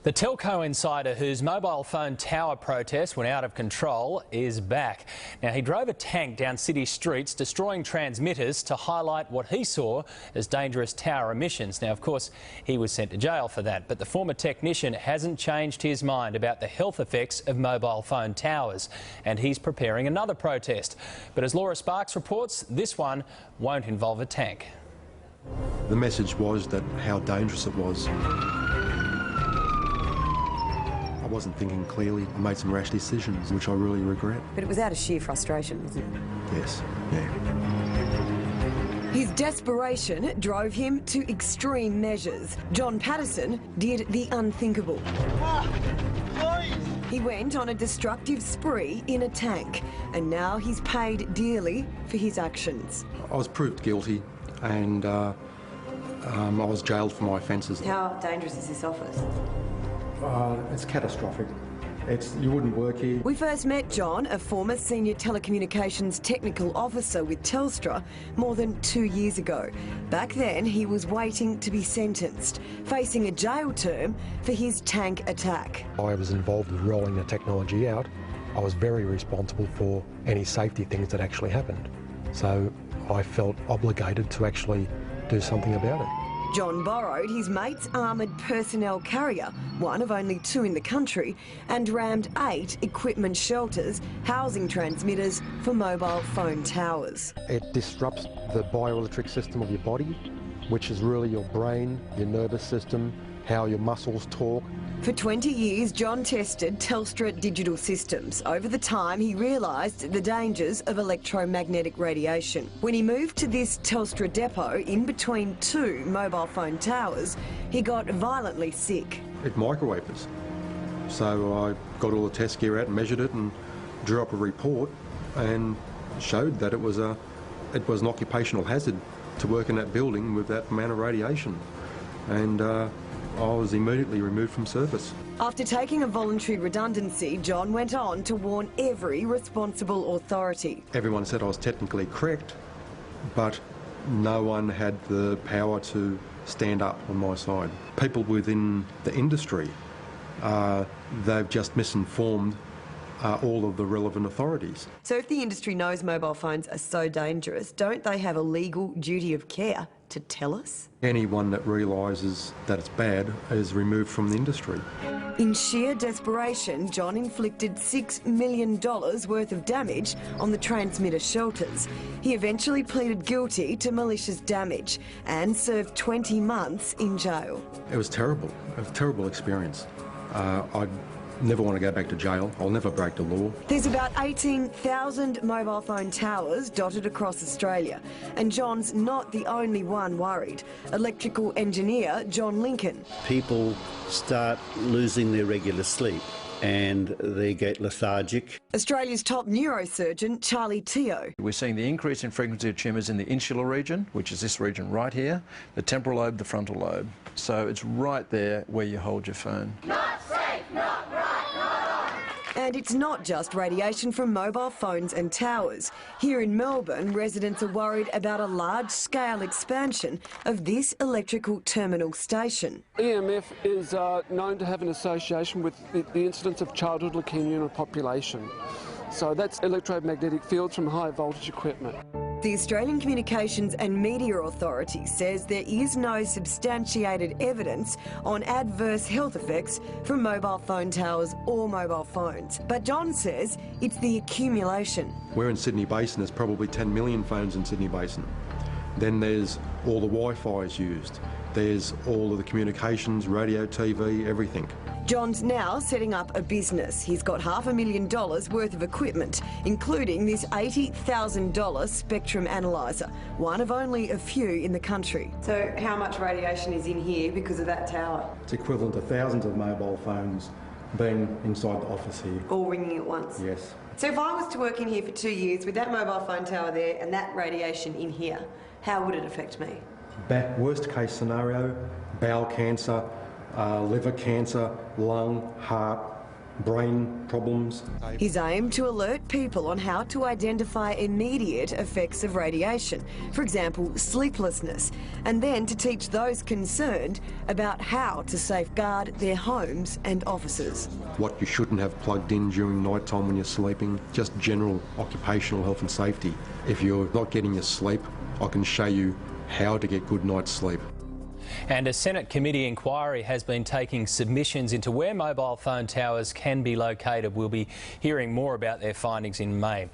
The telco insider whose mobile phone tower protest went out of control is back. Now, he drove a tank down city streets, destroying transmitters to highlight what he saw as dangerous tower emissions. Now, of course, he was sent to jail for that, but the former technician hasn't changed his mind about the health effects of mobile phone towers, and he's preparing another protest. But as Laura Sparks reports, this one won't involve a tank. The message was that how dangerous it was. I wasn't thinking clearly. I made some rash decisions, which I really regret. But it was out of sheer frustration, wasn't it? Yes, yeah. His desperation drove him to extreme measures. John Patterson did the unthinkable. He went on a destructive spree in a tank, and now he's paid dearly for his actions. I was proved guilty, and I was jailed for my offences. How dangerous is this office? It's catastrophic. You wouldn't work here. We first met John, a former senior telecommunications technical officer with Telstra, more than 2 years ago. Back then, he was waiting to be sentenced, facing a jail term for his tank attack. I was involved with rolling the technology out. I was very responsible for any safety things that actually happened. So I felt obligated to actually do something about it. John borrowed his mate's armoured personnel carrier, one of only 2 in the country, and rammed 8 equipment shelters housing transmitters for mobile phone towers. It disrupts the bioelectric system of your body, which is really your brain, your nervous system, how your muscles talk. For 20 years, John tested Telstra digital systems. Over the time, he realised the dangers of electromagnetic radiation. When he moved to this Telstra depot in between 2 mobile phone towers, he got violently sick. It microwaved us. So I got all the test gear out and measured it and drew up a report and showed that it was an occupational hazard to work in that building with that amount of radiation. And I was immediately removed from service. After taking a voluntary redundancy, John went on to warn every responsible authority. Everyone said I was technically correct, but no one had the power to stand up on my side. People within the industry, they've just misinformed all of the relevant authorities. So if the industry knows mobile phones are so dangerous, don't they have a legal duty of care to tell us? Anyone that realises that it's bad is removed from the industry. In sheer desperation, John inflicted $6 million worth of damage on the transmitter shelters. He eventually pleaded guilty to malicious damage and served 20 months in jail. It was terrible. It was a terrible experience. I'd never want to go back to jail. I'll never break the law. There's about 18,000 mobile phone towers dotted across Australia, and John's not the only one worried. Electrical engineer John Lincoln. People start losing their regular sleep and they get lethargic. Australia's top neurosurgeon Charlie Teo. We're seeing the increase in frequency of tumours in the insular region, which is this region right here, the temporal lobe, the frontal lobe. So it's right there where you hold your phone. Not safe, not right, not on. And it's not just radiation from mobile phones and towers. Here in Melbourne, residents are worried about a large-scale expansion of this electrical terminal station. EMF is known to have an association with the incidence of childhood leukemia in a population. So that's electromagnetic fields from high voltage equipment. The Australian Communications and Media Authority says there is no substantiated evidence on adverse health effects from mobile phone towers or mobile phones. But John says it's the accumulation. We're in Sydney Basin, there's probably 10 million phones in Sydney Basin. Then there's all the Wi-Fi is used. There's all of the communications, radio, TV, everything. John's now setting up a business. He's got $500,000 worth of equipment, including this $80,000 spectrum analyzer, one of only a few in the country. So how much radiation is in here because of that tower? It's equivalent to thousands of mobile phones being inside the office here. All ringing at once? Yes. So if I was to work in here for 2 years with that mobile phone tower there and that radiation in here, how would it affect me? Worst case scenario, bowel cancer, liver cancer, lung, heart, brain problems. His aim to alert people on how to identify immediate effects of radiation, for example, sleeplessness, and then to teach those concerned about how to safeguard their homes and offices. What you shouldn't have plugged in during night time when you're sleeping, just general occupational health and safety. If you're not getting your sleep, I can show you how to get good night's sleep. And a Senate committee inquiry has been taking submissions into where mobile phone towers can be located. We'll be hearing more about their findings in May.